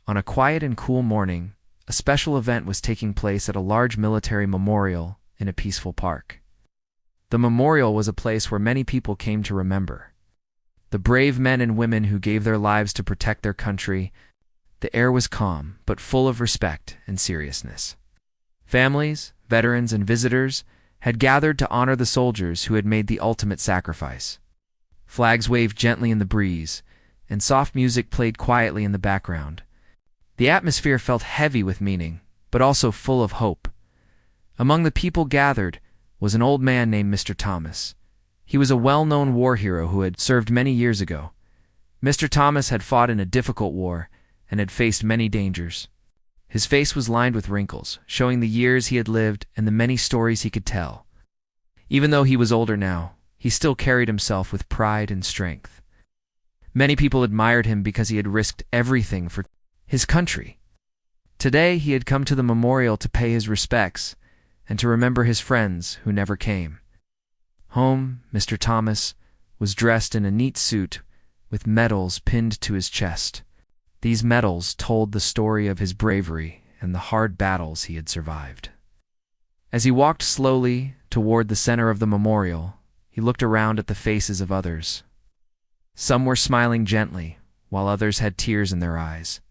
On a quiet and cool morning, a special event was taking place at a large military memorial in a peaceful park. The memorial was a place where many people came to remember the brave men and women who gave their lives to protect their country. The air was calm, but full of respect and seriousness. Families, veterans, and visitors had gathered to honor the soldiers who had made the ultimate sacrifice. Flags waved gently in the breeze, and soft music played quietly in the background. The atmosphere felt heavy with meaning, but also full of hope. Among the people gathered was an old man named Mr. Thomas. He was a well-known war hero who had served many years ago. Mr. Thomas had fought in a difficult war and had faced many dangers. His face was lined with wrinkles, showing the years he had lived and the many stories he could tell. Even though he was older now, he still carried himself with pride and strength. Many people admired him because he had risked everything for his country. Today he had come to the memorial to pay his respects and to remember his friends who never came. Home, Mr. Thomas was dressed in a neat suit with medals pinned to his chest. These medals told the story of his bravery and the hard battles he had survived. As he walked slowly toward the center of the memorial, he looked around at the faces of others. Some were smiling gently, while others had tears in their eyes.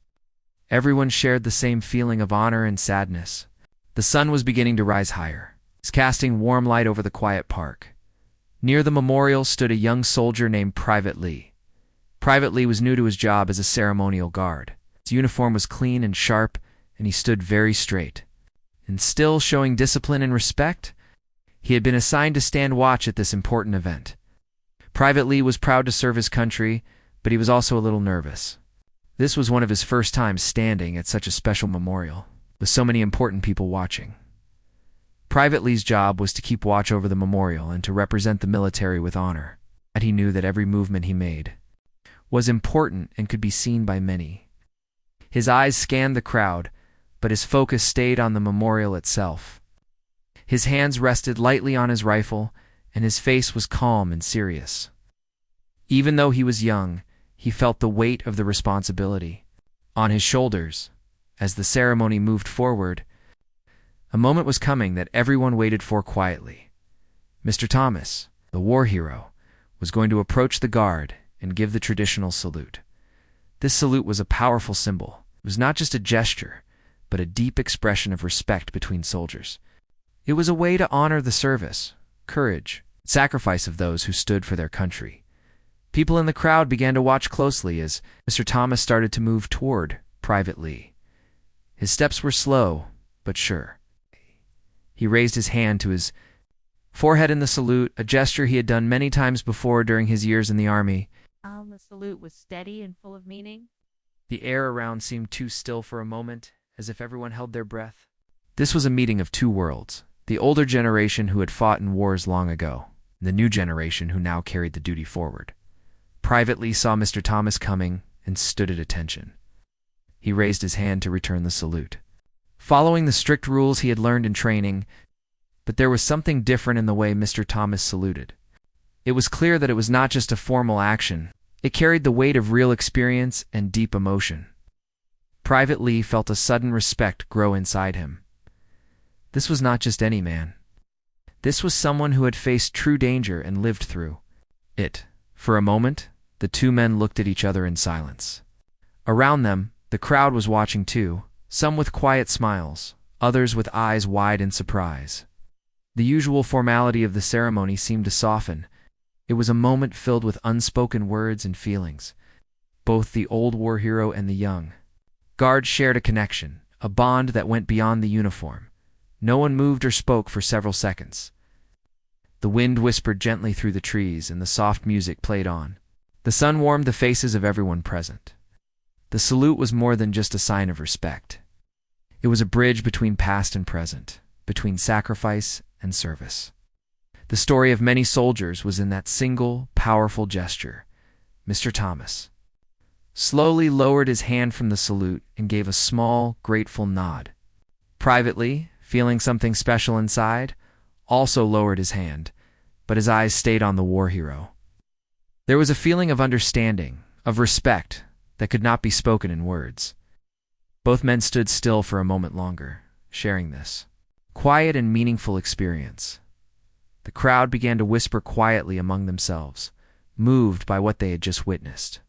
Everyone shared the same feeling of honor and sadness. The sun was beginning to rise higher, casting warm light over the quiet park. Near the memorial stood a young soldier named Private Lee. Private Lee was new to his job as a ceremonial guard. His uniform was clean and sharp, and he stood very straight. And still showing discipline and respect, he had been assigned to stand watch at this important event. Private Lee was proud to serve his country, but he was also a little nervous. This was one of his first times standing at such a special memorial, with so many important people watching. Private Lee's job was to keep watch over the memorial and to represent the military with honor. And he knew that every movement he made was important and could be seen by many. His eyes scanned the crowd, but his focus stayed on the memorial itself. His hands rested lightly on his rifle, and his face was calm and serious. Even though he was young, he felt the weight of the responsibility on his shoulders. As the ceremony moved forward, a moment was coming that everyone waited for quietly. Mr. Thomas, the war hero, was going to approach the guard and give the traditional salute. This salute was a powerful symbol. It was not just a gesture, but a deep expression of respect between soldiers. It was a way to honor the service, courage, and sacrifice of those who stood for their country. People in the crowd began to watch closely as Mr. Thomas started to move toward Private Lee. His steps were slow, but sure. He raised his hand to his forehead in the salute, a gesture he had done many times before during his years in the army. The salute was steady and full of meaning. The air around seemed too still for a moment, as if everyone held their breath. This was a meeting of two worlds, the older generation who had fought in wars long ago, and the new generation who now carried the duty forward. Private Lee saw Mr. Thomas coming and stood at attention. He raised his hand to return the salute, following the strict rules he had learned in training, but there was something different in the way Mr. Thomas saluted. It was clear that it was not just a formal action. It carried the weight of real experience and deep emotion. Private Lee felt a sudden respect grow inside him. This was not just any man. This was someone who had faced true danger and lived through it. For a moment, the two men looked at each other in silence. Around them, the crowd was watching too, some with quiet smiles, others with eyes wide in surprise. The usual formality of the ceremony seemed to soften. It was a moment filled with unspoken words and feelings. Both the old war hero and the young guard shared a connection, a bond that went beyond the uniform. No one moved or spoke for several seconds. The wind whispered gently through the trees and the soft music played on. The sun warmed the faces of everyone present. The salute was more than just a sign of respect. It was a bridge between past and present, between sacrifice and service. The story of many soldiers was in that single, powerful gesture. Mr. Thomas slowly lowered his hand from the salute and gave a small, grateful nod. Private Lee, feeling something special inside, also lowered his hand, but his eyes stayed on the war hero. There was a feeling of understanding, of respect, that could not be spoken in words. Both men stood still for a moment longer, sharing this quiet and meaningful experience. The crowd began to whisper quietly among themselves, moved by what they had just witnessed.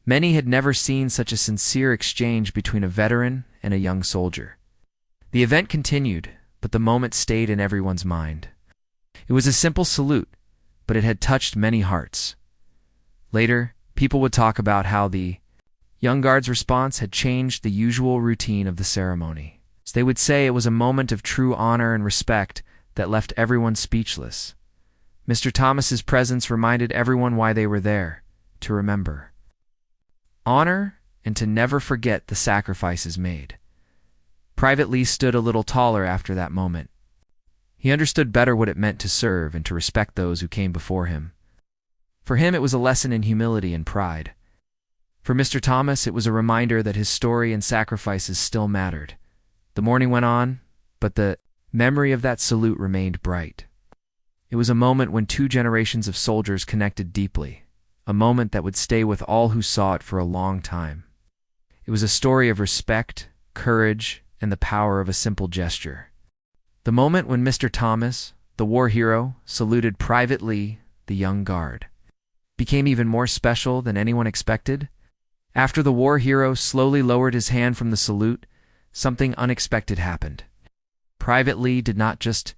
Many had never seen such a sincere exchange between a veteran and a young soldier. The event continued, but the moment stayed in everyone's mind. It was a simple salute, but it had touched many hearts. Later, people would talk about how the young guard's response had changed the usual routine of the ceremony. They would say it was a moment of true honor and respect that left everyone speechless. Mr. Thomas's presence reminded everyone why they were there, to remember honor and to never forget the sacrifices made. Private Lee stood a little taller after that moment. He understood better what it meant to serve and to respect those who came before him. For him, it was a lesson in humility and pride. For Mr. Thomas, it was a reminder that his story and sacrifices still mattered. The morning went on, but the memory of that salute remained bright. It was a moment when two generations of soldiers connected deeply, a moment that would stay with all who saw it for a long time. It was a story of respect, courage, and the power of a simple gesture. The moment when Mr. Thomas, the war hero, saluted Private Lee, the young guard, became even more special than anyone expected. After the war hero slowly lowered his hand from the salute, something unexpected happened. Private Lee did not just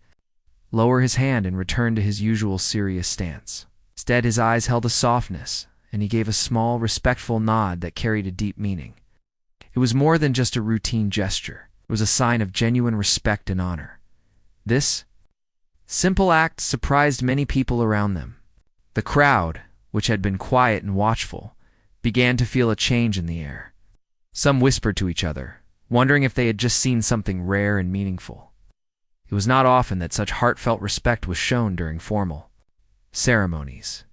lower his hand and return to his usual serious stance. Instead, his eyes held a softness, and he gave a small, respectful nod that carried a deep meaning. It was more than just a routine gesture. It was a sign of genuine respect and honor. This simple act surprised many people around them. The crowd, which had been quiet and watchful, began to feel a change in the air. Some whispered to each other, wondering if they had just seen something rare and meaningful. It was not often that such heartfelt respect was shown during formal ceremonies.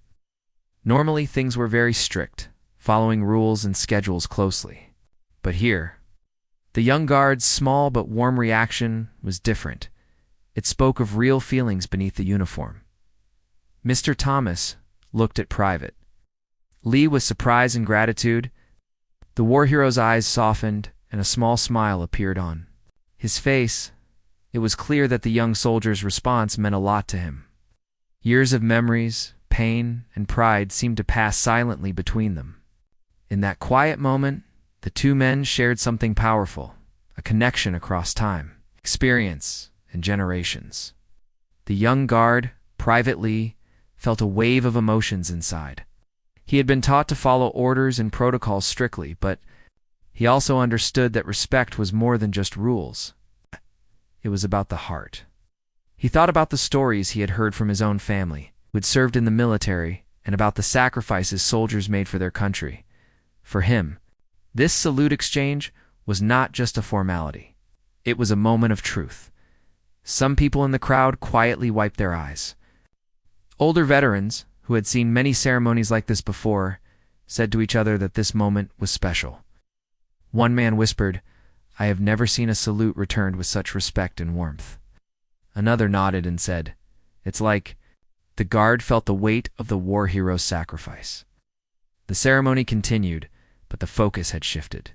Normally, things were very strict, following rules and schedules closely. But here, the young guard's small but warm reaction was different. It spoke of real feelings beneath the uniform. Mr. Thomas looked at Private Lee with surprise and gratitude. The war hero's eyes softened, and a small smile appeared on his face. It was clear that the young soldier's response meant a lot to him. Years of memories, pain, and pride seemed to pass silently between them. In that quiet moment, the two men shared something powerful, a connection across time, experience, and generations. The young guard, Private Lee, felt a wave of emotions inside. He had been taught to follow orders and protocols strictly, but he also understood that respect was more than just rules. It was about the heart. He thought about the stories he had heard from his own family, who had served in the military, and about the sacrifices soldiers made for their country. For him, this salute exchange was not just a formality. It was a moment of truth. Some people in the crowd quietly wiped their eyes. Older veterans, who had seen many ceremonies like this before, said to each other that this moment was special. One man whispered, "I have never seen a salute returned with such respect and warmth." Another nodded and said, "It's like the guard felt the weight of the war hero's sacrifice." The ceremony continued, but the focus had shifted.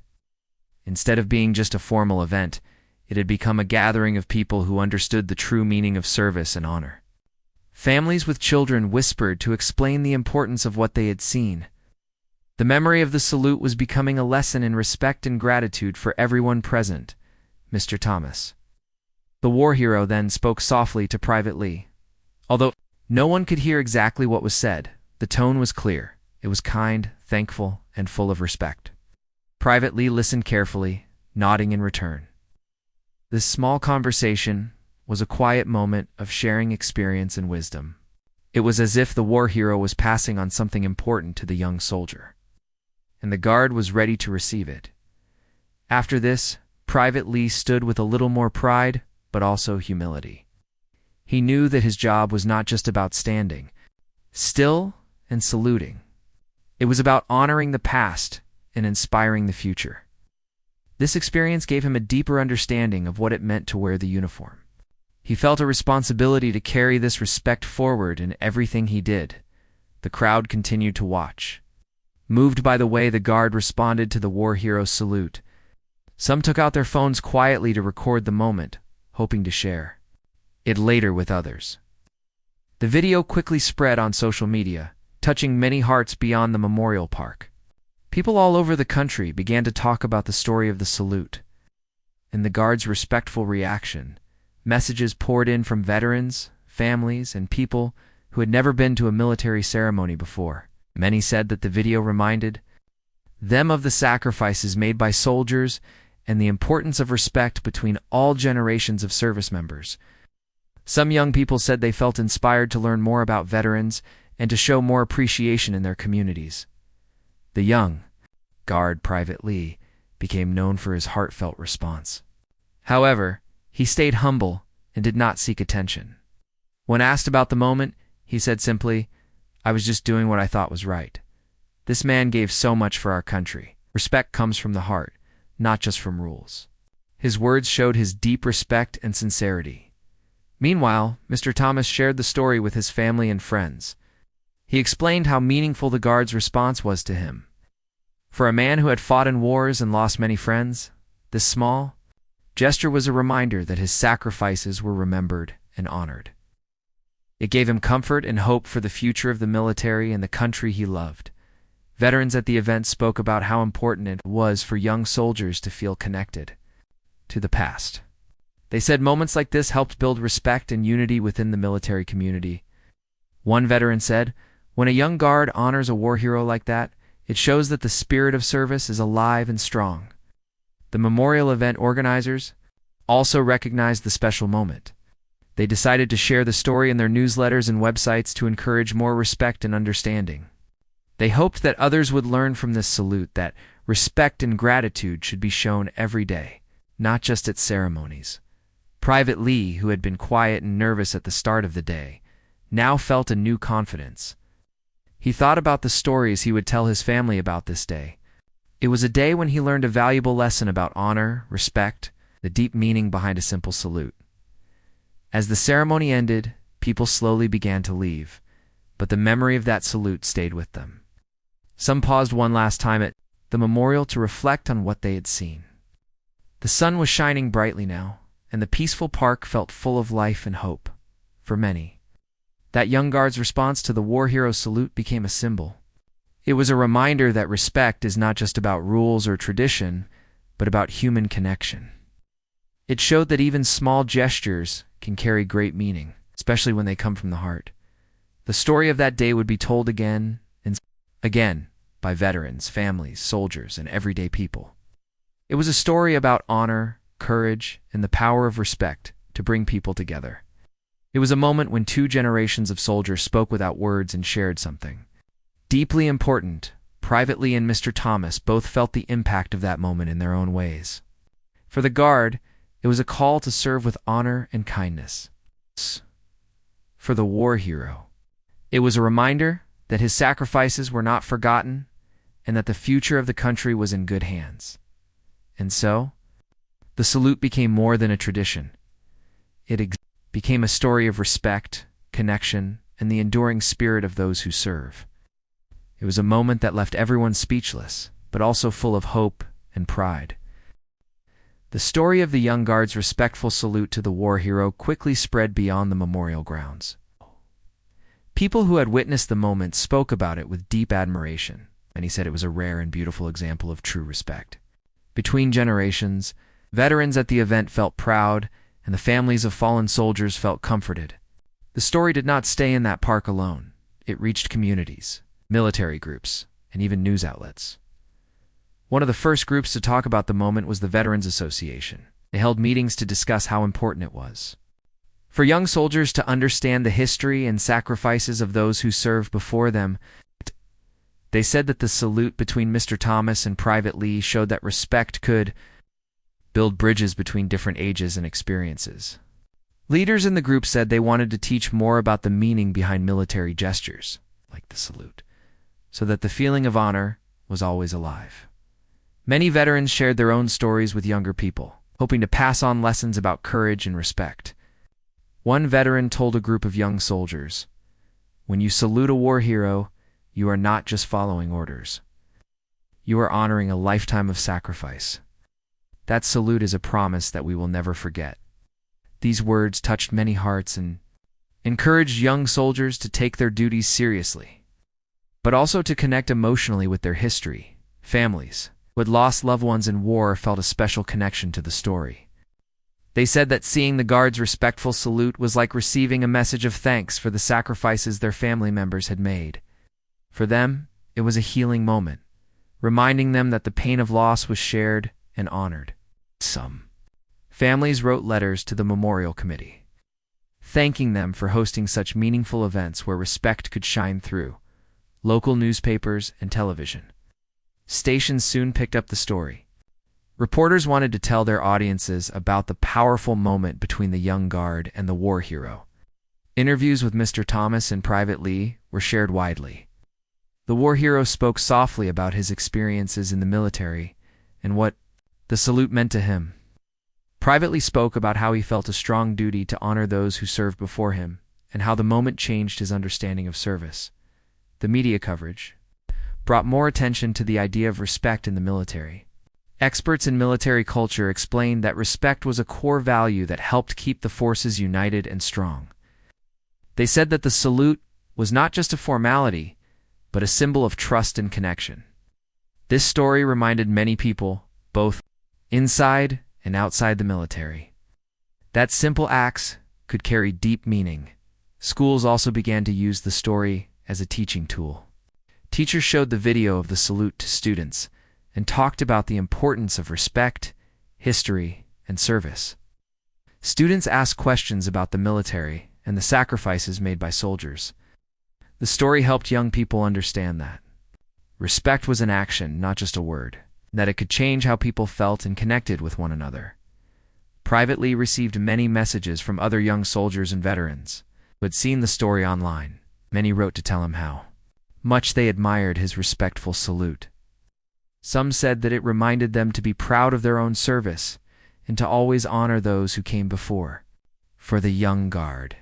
Instead of being just a formal event, it had become a gathering of people who understood the true meaning of service and honor. Families with children whispered to explain the importance of what they had seen. The memory of the salute was becoming a lesson in respect and gratitude for everyone present. Mr. Thomas, the war hero, then spoke softly to Private Lee. Although no one could hear exactly what was said, the tone was clear. It was kind, thankful, and full of respect. Private Lee listened carefully, nodding in return. This small conversation was a quiet moment of sharing experience and wisdom. It was as if the war hero was passing on something important to the young soldier, and the guard was ready to receive it. After this, Private Lee stood with a little more pride, but also humility. He knew that his job was not just about standing still and saluting. It was about honoring the past and inspiring the future. This experience gave him a deeper understanding of what it meant to wear the uniform. He felt a responsibility to carry this respect forward in everything he did. The crowd continued to watch, moved by the way the guard responded to the war hero's salute. Some took out their phones quietly to record the moment, hoping to share it later with others. The video quickly spread on social media, touching many hearts beyond the memorial park. People all over the country began to talk about the story of the salute and the guards' respectful reaction. Messages poured in from veterans, families, and people who had never been to a military ceremony before. Many said that the video reminded them of the sacrifices made by soldiers and the importance of respect between all generations of service members. Some young people said they felt inspired to learn more about veterans and to show more appreciation in their communities. The young guard, Private Lee, became known for his heartfelt response. However, he stayed humble and did not seek attention. When asked about the moment, he said simply, "I was just doing what I thought was right." This man gave so much for our country. Respect comes from the heart, not just from rules. His words showed his deep respect and sincerity. Meanwhile, Mr. Thomas shared the story with his family and friends. He explained how meaningful the guard's response was to him. For a man who had fought in wars and lost many friends, this small gesture was a reminder that his sacrifices were remembered and honored. It gave him comfort and hope for the future of the military and the country he loved. Veterans at the event spoke about how important it was for young soldiers to feel connected to the past. They said moments like this helped build respect and unity within the military community. One veteran said, "When a young guard honors a war hero like that, it shows that the spirit of service is alive and strong." The memorial event organizers also recognized the special moment. They decided to share the story in their newsletters and websites to encourage more respect and understanding. They hoped that others would learn from this salute that respect and gratitude should be shown every day, not just at ceremonies. Private Lee, who had been quiet and nervous at the start of the day, now felt a new confidence. He thought about the stories he would tell his family about this day. It was a day when he learned a valuable lesson about honor, respect, the deep meaning behind a simple salute. As the ceremony ended, people slowly began to leave, but the memory of that salute stayed with them. Some paused one last time at the memorial to reflect on what they had seen. The sun was shining brightly now, and the peaceful park felt full of life and hope. For many, that young guard's response to the war hero's salute became a symbol. It was a reminder that respect is not just about rules or tradition, but about human connection. It showed that even small gestures can carry great meaning, especially when they come from the heart. The story of that day would be told again and again by veterans, families, soldiers, and everyday people. It was a story about honor, courage, and the power of respect to bring people together. It was a moment when two generations of soldiers spoke without words and shared something deeply important. Private Lee and Mr. Thomas both felt the impact of that moment in their own ways. For the guard, it was a call to serve with honor and kindness. For the war hero, it was a reminder that his sacrifices were not forgotten and that the future of the country was in good hands. And so, the salute became more than a tradition. It became a story of respect, connection, and the enduring spirit of those who serve. It was a moment that left everyone speechless, but also full of hope and pride. The story of the young guard's respectful salute to the war hero quickly spread beyond the memorial grounds. People who had witnessed the moment spoke about it with deep admiration, and he said it was a rare and beautiful example of true respect. Between generations, veterans at the event felt proud, and the families of fallen soldiers felt comforted. The story did not stay in that park alone. It reached communities, military groups, and even news outlets. One of the first groups to talk about the moment was the Veterans Association. They held meetings to discuss how important it was for young soldiers to understand the history and sacrifices of those who served before them. They said that the salute between Mr. Thomas and Private Lee showed that respect could build bridges between different ages and experiences. Leaders in the group said they wanted to teach more about the meaning behind military gestures, like the salute, so that the feeling of honor was always alive. Many veterans shared their own stories with younger people, hoping to pass on lessons about courage and respect. One veteran told a group of young soldiers, "When you salute a war hero, you are not just following orders. You are honoring a lifetime of sacrifice." That salute is a promise that we will never forget." These words touched many hearts and encouraged young soldiers to take their duties seriously, but also to connect emotionally with their history. Families who had lost loved ones in war felt a special connection to the story. They said that seeing the guards' respectful salute was like receiving a message of thanks for the sacrifices their family members had made. For them, it was a healing moment, reminding them that the pain of loss was shared and honored. Some families wrote letters to the memorial committee, thanking them for hosting such meaningful events where respect could shine through. Local newspapers and television stations soon picked up the story. Reporters wanted to tell their audiences about the powerful moment between the young guard and the war hero. Interviews with Mr. Thomas and Private Lee were shared widely. The war hero spoke softly about his experiences in the military and what the salute meant to him. Private Lee spoke about how he felt a strong duty to honor those who served before him and how the moment changed his understanding of service. The media coverage brought more attention to the idea of respect in the military. Experts in military culture explained that respect was a core value that helped keep the forces united and strong. They said that the salute was not just a formality, but a symbol of trust and connection. This story reminded many people, both inside and outside the military, that simple acts could carry deep meaning. Schools also began to use the story as a teaching tool. Teachers showed the video of the salute to students and talked about the importance of respect, history, and service. Students asked questions about the military and the sacrifices made by soldiers. The story helped young people understand that respect was an action, not just a word, that it could change how people felt and connected with one another. Private Lee received many messages from other young soldiers and veterans who had seen the story online. Many wrote to tell him how much they admired his respectful salute. Some said that it reminded them to be proud of their own service and to always honor those who came before. For the young guard,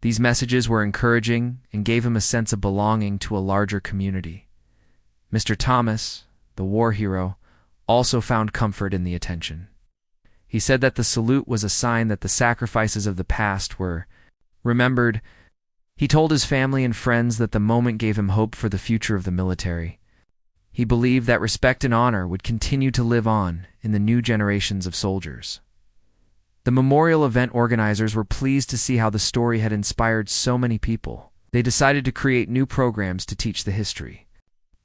these messages were encouraging and gave him a sense of belonging to a larger community. Mr. Thomas, the war hero, also found comfort in the attention. He said that the salute was a sign that the sacrifices of the past were remembered. He told his family and friends that the moment gave him hope for the future of the military. He believed that respect and honor would continue to live on in the new generations of soldiers. The memorial event organizers were pleased to see how the story had inspired so many people. They decided to create new programs to teach the history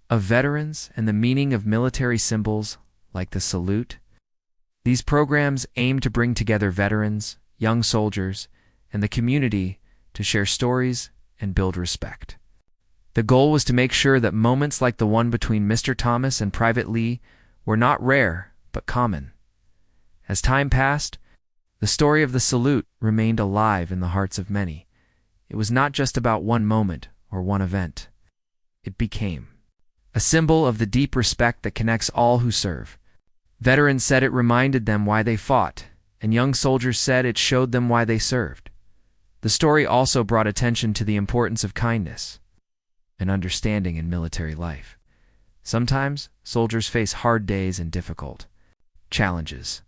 of veterans and the meaning of military symbols like the salute. These programs aimed to bring together veterans, young soldiers, and the community to share stories and build respect. The goal was to make sure that moments like the one between Mr. Thomas and Private Lee were not rare, but common. As time passed, the story of the salute remained alive in the hearts of many. It was not just about one moment or one event. It became a symbol of the deep respect that connects all who serve. Veterans said it reminded them why they fought, and young soldiers said it showed them why they served. The story also brought attention to the importance of kindness and understanding in military life. Sometimes, soldiers face hard days and difficult challenges.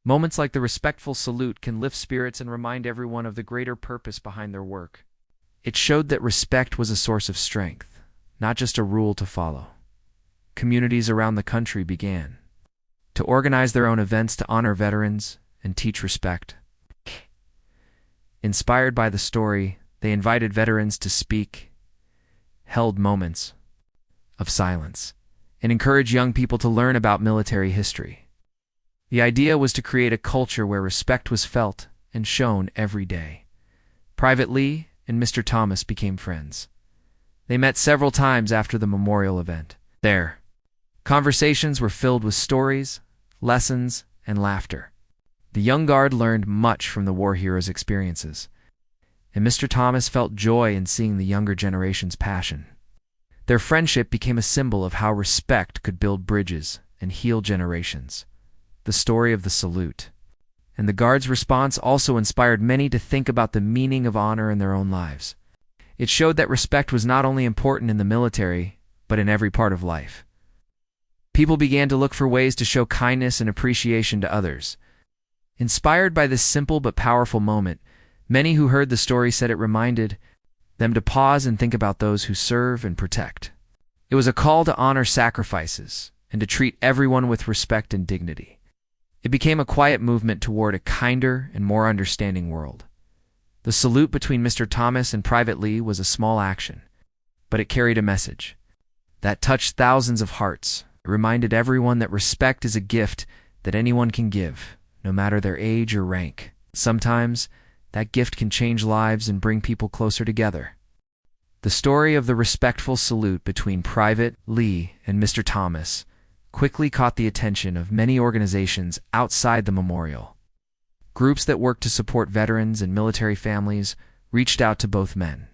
Moments like the respectful salute can lift spirits and remind everyone of the greater purpose behind their work. It showed that respect was a source of strength, not just a rule to follow. Communities around the country began to organize their own events to honor veterans and teach respect. Inspired by the story, they invited veterans to speak, held moments of silence, and encouraged young people to learn about military history. The idea was to create a culture where respect was felt and shown every day. Private Lee and Mr. Thomas became friends. They met several times after the memorial event. Their conversations were filled with stories, lessons, and laughter. The young guard learned much from the war hero's experiences, and Mr. Thomas felt joy in seeing the younger generation's passion. Their friendship became a symbol of how respect could build bridges and heal generations. The story of the salute and the guard's response also inspired many to think about the meaning of honor in their own lives. It showed that respect was not only important in the military, but in every part of life. People began to look for ways to show kindness and appreciation to others. Inspired by this simple but powerful moment, many who heard the story said it reminded them to pause and think about those who serve and protect. It was a call to honor sacrifices and to treat everyone with respect and dignity. It became a quiet movement toward a kinder and more understanding world. The salute between Mr. Thomas and Private Lee was a small action, but it carried a message that touched thousands of hearts. It reminded everyone that respect is a gift that anyone can give, no matter their age or rank. Sometimes, that gift can change lives and bring people closer together. The story of the respectful salute between Private Lee and Mr. Thomas quickly caught the attention of many organizations outside the memorial. Groups that work to support veterans and military families reached out to both men.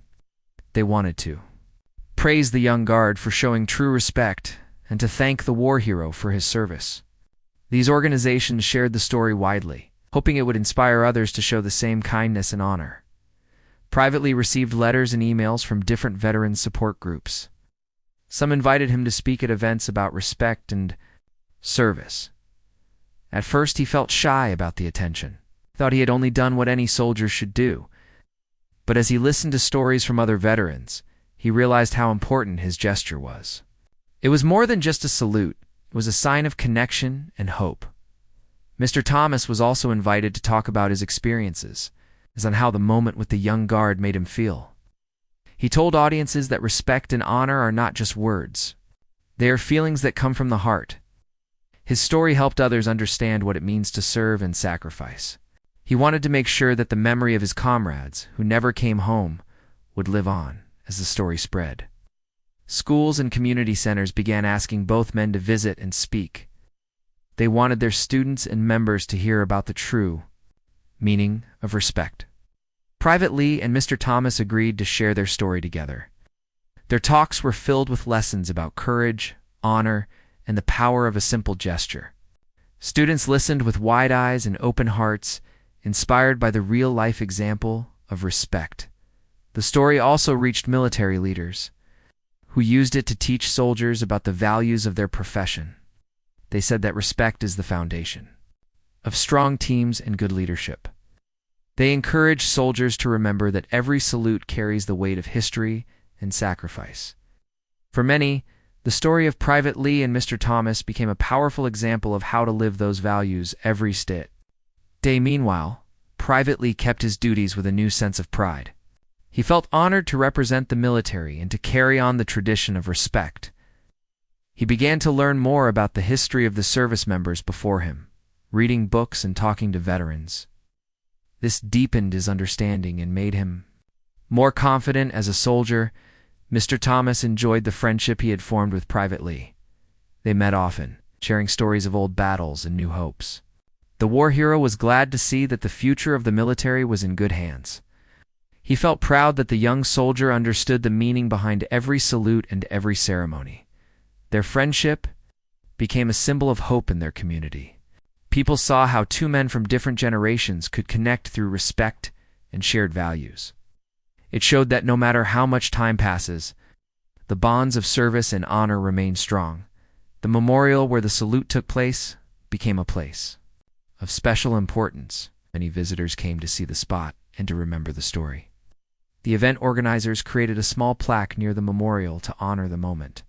They wanted to praise the young guard for showing true respect and to thank the war hero for his service. These organizations shared the story widely, hoping it would inspire others to show the same kindness and honor. Private Lee received letters and emails from different veterans support groups. Some invited him to speak at events about respect and service. At first, he felt shy about the attention. He thought he had only done what any soldier should do. But as he listened to stories from other veterans, he realized how important his gesture was. It was more than just a salute. It was a sign of connection and hope. Mr. Thomas was also invited to talk about his experiences, as on how the moment with the young guard made him feel. He told audiences that respect and honor are not just words. They are feelings that come from the heart. His story helped others understand what it means to serve and sacrifice. He wanted to make sure that the memory of his comrades, who never came home, would live on as the story spread. Schools and community centers began asking both men to visit and speak. They wanted their students and members to hear about the true meaning of respect. Private Lee and Mr. Thomas agreed to share their story together. Their talks were filled with lessons about courage, honor, and the power of a simple gesture. Students listened with wide eyes and open hearts, inspired by the real-life example of respect. The story also reached military leaders, who used it to teach soldiers about the values of their profession. They said that respect is the foundation of strong teams and good leadership. They encouraged soldiers to remember that every salute carries the weight of history and sacrifice. For many, the story of Private Lee and Mr. Thomas became a powerful example of how to live those values every day. Meanwhile, Private Lee kept his duties with a new sense of pride. He felt honored to represent the military and to carry on the tradition of respect. He began to learn more about the history of the service members before him, reading books and talking to veterans. This deepened his understanding and made him more confident as a soldier. Mr. Thomas enjoyed the friendship he had formed with Private Lee. They met often, sharing stories of old battles and new hopes. The war hero was glad to see that the future of the military was in good hands. He felt proud that the young soldier understood the meaning behind every salute and every ceremony. Their friendship became a symbol of hope in their community. People saw how two men from different generations could connect through respect and shared values. It showed that no matter how much time passes, the bonds of service and honor remain strong. The memorial where the salute took place became a place of special importance. Many visitors came to see the spot and to remember the story. The event organizers created a small plaque near the memorial to honor the moment.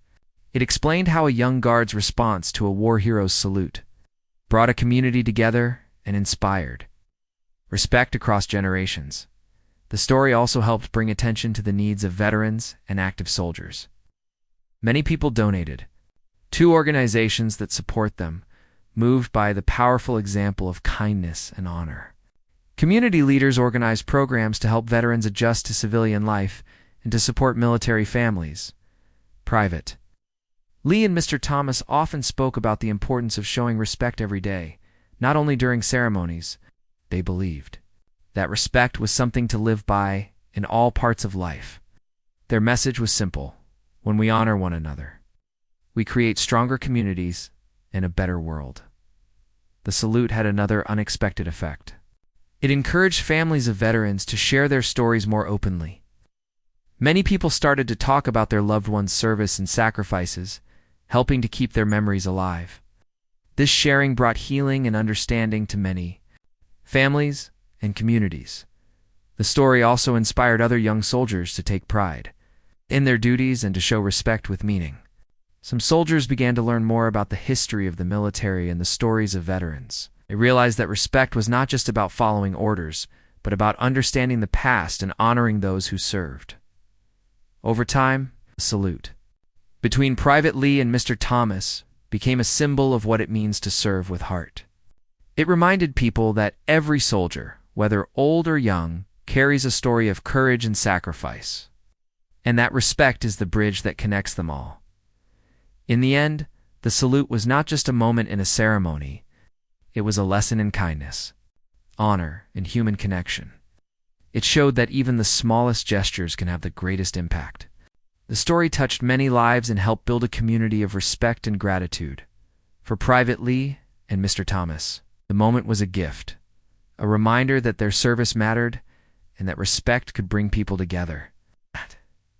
It explained how a young guard's response to a war hero's salute brought a community together and inspired respect across generations. The story also helped bring attention to the needs of veterans and active soldiers. Many people donated to organizations that support them, moved by the powerful example of kindness and honor. Community leaders organized programs to help veterans adjust to civilian life and to support military families. Private Lee and Mr. Thomas often spoke about the importance of showing respect every day, not only during ceremonies. They believed that respect was something to live by in all parts of life. Their message was simple: when we honor one another, we create stronger communities and a better world. The salute had another unexpected effect. It encouraged families of veterans to share their stories more openly. Many people started to talk about their loved ones' service and sacrifices, helping to keep their memories alive. This sharing brought healing and understanding to many families and communities. The story also inspired other young soldiers to take pride in their duties and to show respect with meaning. Some soldiers began to learn more about the history of the military and the stories of veterans. They realized that respect was not just about following orders, but about understanding the past and honoring those who served. Over time, the salute between Private Lee and Mr. Thomas became a symbol of what it means to serve with heart. It reminded people that every soldier, whether old or young, carries a story of courage and sacrifice, and that respect is the bridge that connects them all. In the end, the salute was not just a moment in a ceremony, it was a lesson in kindness, honor, and human connection. It showed that even the smallest gestures can have the greatest impact. The story touched many lives and helped build a community of respect and gratitude. For Private Lee and Mr. Thomas, the moment was a gift, a reminder that their service mattered and that respect could bring people together.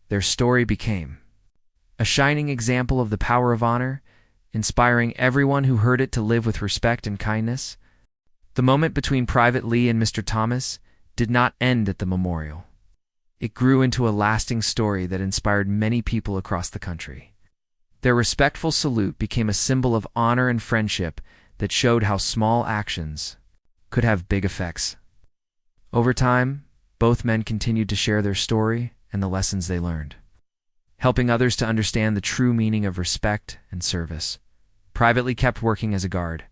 Their story became a shining example of the power of honor, inspiring everyone who heard it to live with respect and kindness. The moment between Private Lee and Mr. Thomas did not end at the memorial. It grew into a lasting story that inspired many people across the country. Their respectful salute became a symbol of honor and friendship that showed how small actions could have big effects. Over time, both men continued to share their story and the lessons they learned, helping others to understand the true meaning of respect and service. Private Lee kept working as a guard,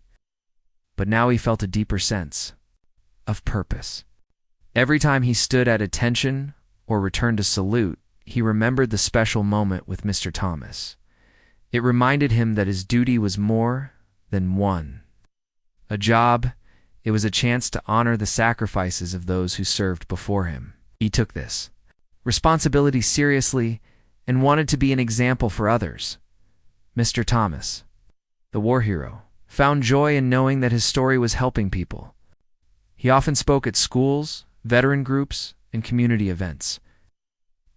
but now he felt a deeper sense of purpose. Every time he stood at attention or returned to salute, he remembered the special moment with Mr. Thomas. It reminded him that his duty was more than a job. It was a chance to honor the sacrifices of those who served before him. He took this responsibility seriously and wanted to be an example for others. Mr. Thomas, the war hero, found joy in knowing that his story was helping people. He often spoke at schools, veteran groups, and community events.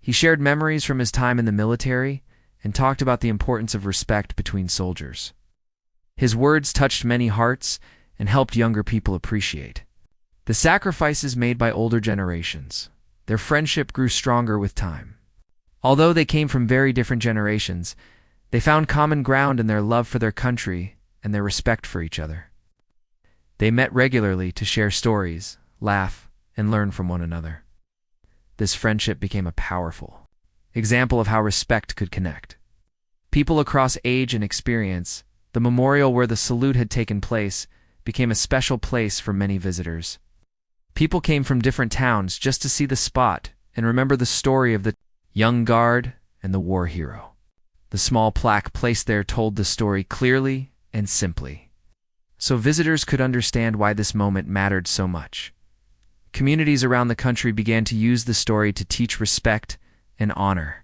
He shared memories from his time in the military and talked about the importance of respect between soldiers. His words touched many hearts and helped younger people appreciate the sacrifices made by older generations. Their friendship grew stronger with time. Although they came from very different generations, they found common ground in their love for their country and their respect for each other. They met regularly to share stories, laugh, and learn from one another. This friendship became a powerful example of how respect could connect people across age and experience. The memorial where the salute had taken place became a special place for many visitors. People came from different towns just to see the spot and remember the story of the young guard and the war hero. The small plaque placed there told the story clearly and simply, so visitors could understand why this moment mattered so much. Communities around the country began to use the story to teach respect and honor.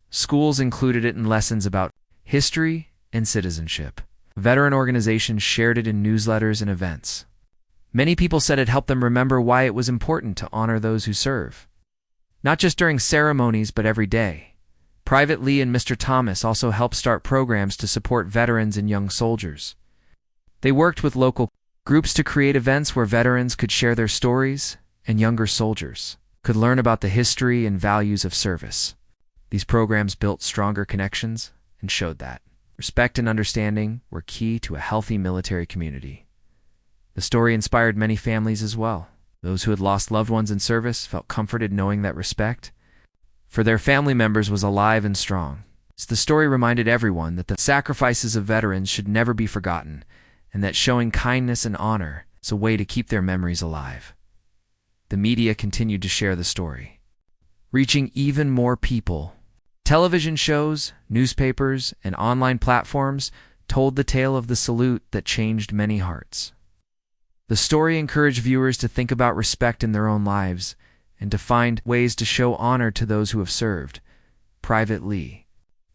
Schools included it in lessons about history and citizenship. Veteran organizations shared it in newsletters and events. Many people said it helped them remember why it was important to honor those who serve, not just during ceremonies but every day. Private Lee and Mr. Thomas also helped start programs to support veterans and young soldiers. They worked with local groups to create events where veterans could share their stories and younger soldiers could learn about the history and values of service. These programs built stronger connections and showed that respect and understanding were key to a healthy military community. The story inspired many families as well. Those who had lost loved ones in service felt comforted knowing that respect for their family members was alive and strong. The story reminded everyone that the sacrifices of veterans should never be forgotten, and that showing kindness and honor is a way to keep their memories alive. The media continued to share the story, reaching even more people. Television shows, newspapers, and online platforms told the tale of the salute that changed many hearts. The story encouraged viewers to think about respect in their own lives and to find ways to show honor to those who have served. Private Lee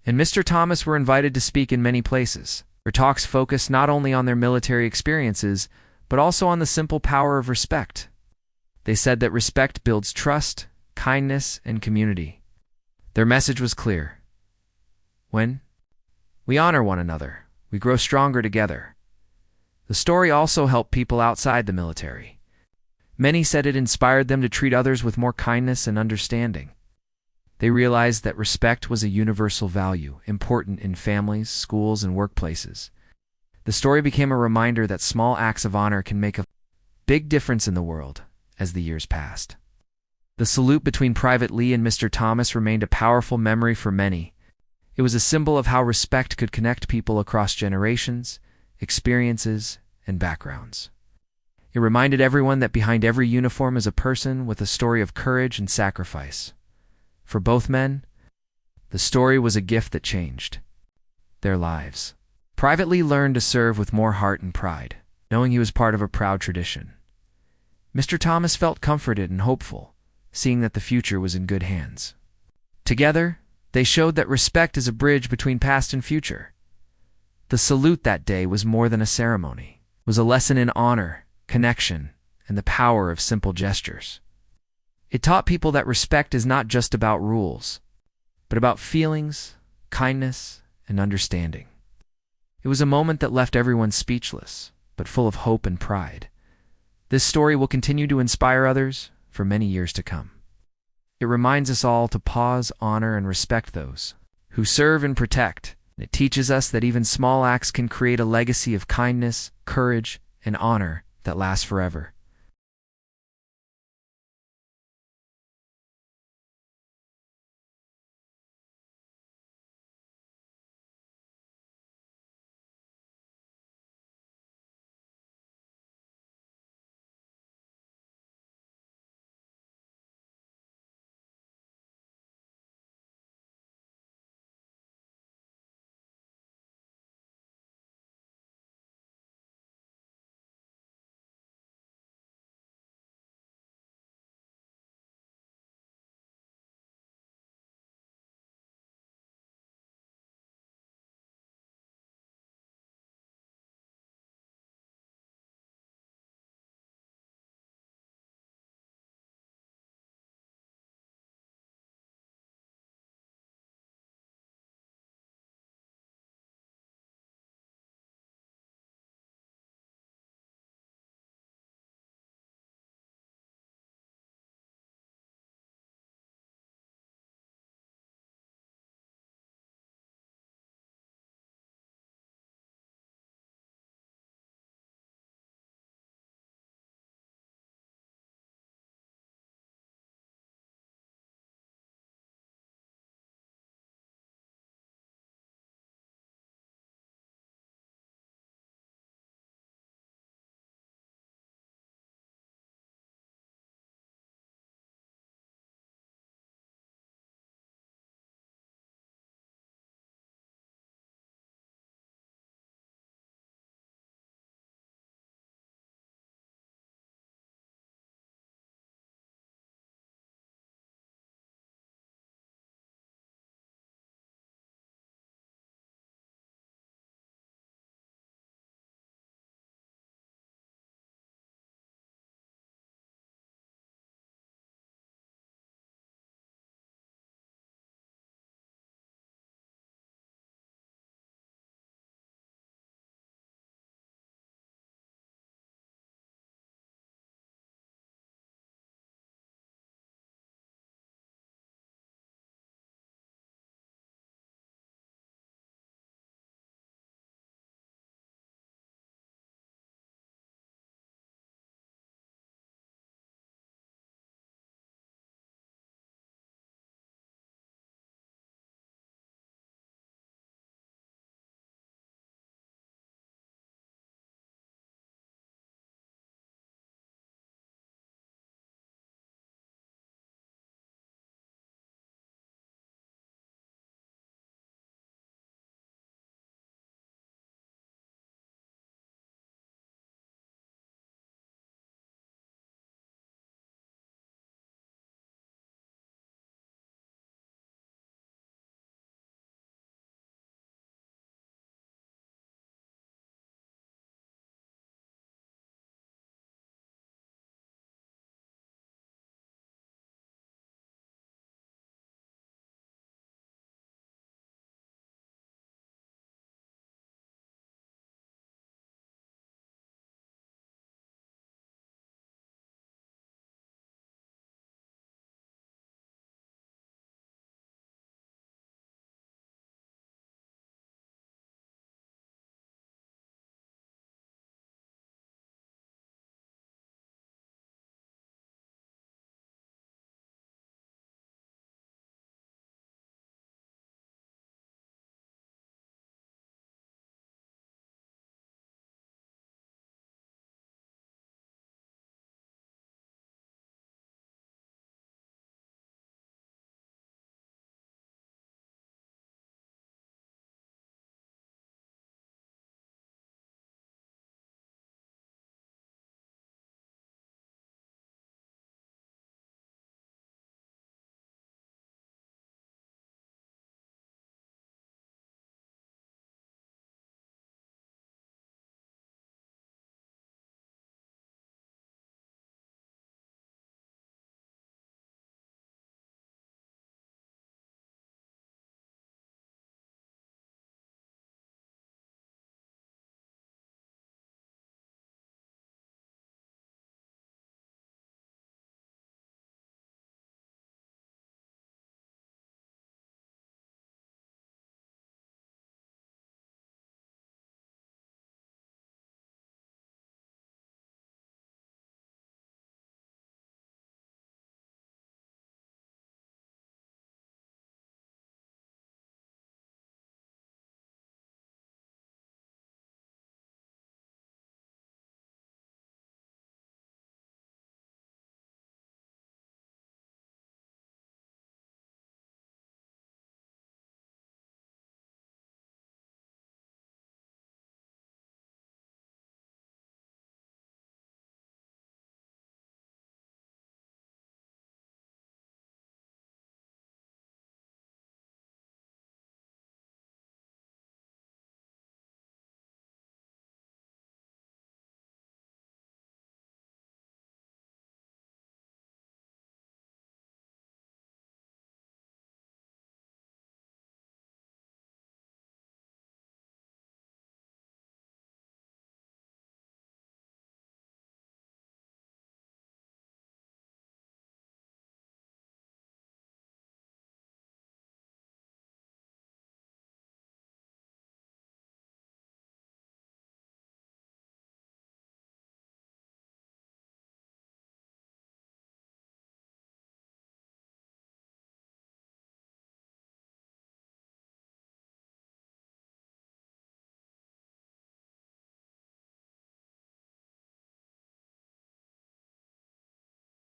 and Mr. Thomas were invited to speak in many places. Their talks focused not only on their military experiences, but also on the simple power of respect. They said that respect builds trust, kindness, and community. Their message was clear. When We honor one another. We grow stronger together. The story also helped people outside the military. Many said it inspired them to treat others with more kindness and understanding. They realized that respect was a universal value, important in families, schools, and workplaces. The story became a reminder that small acts of honor can make a big difference in the world as the years passed. The salute between Private Lee and Mr. Thomas remained a powerful memory for many. It was a symbol of how respect could connect people across generations, experiences, and backgrounds. It reminded everyone that behind every uniform is a person with a story of courage and sacrifice. For both men, the story was a gift that changed their lives. Private Lee learned to serve with more heart and pride, knowing he was part of a proud tradition. Mr. Thomas felt comforted and hopeful, seeing that the future was in good hands. Together, they showed that respect is a bridge between past and future. The salute that day was more than a ceremony. It was a lesson in honor, connection, and the power of simple gestures. It taught people that respect is not just about rules, but about feelings, kindness, and understanding. It was a moment that left everyone speechless, but full of hope and pride. This story will continue to inspire others for many years to come. It reminds us all to pause, honor, and respect those who serve and protect. It teaches us that even small acts can create a legacy of kindness, courage, and honor that lasts forever.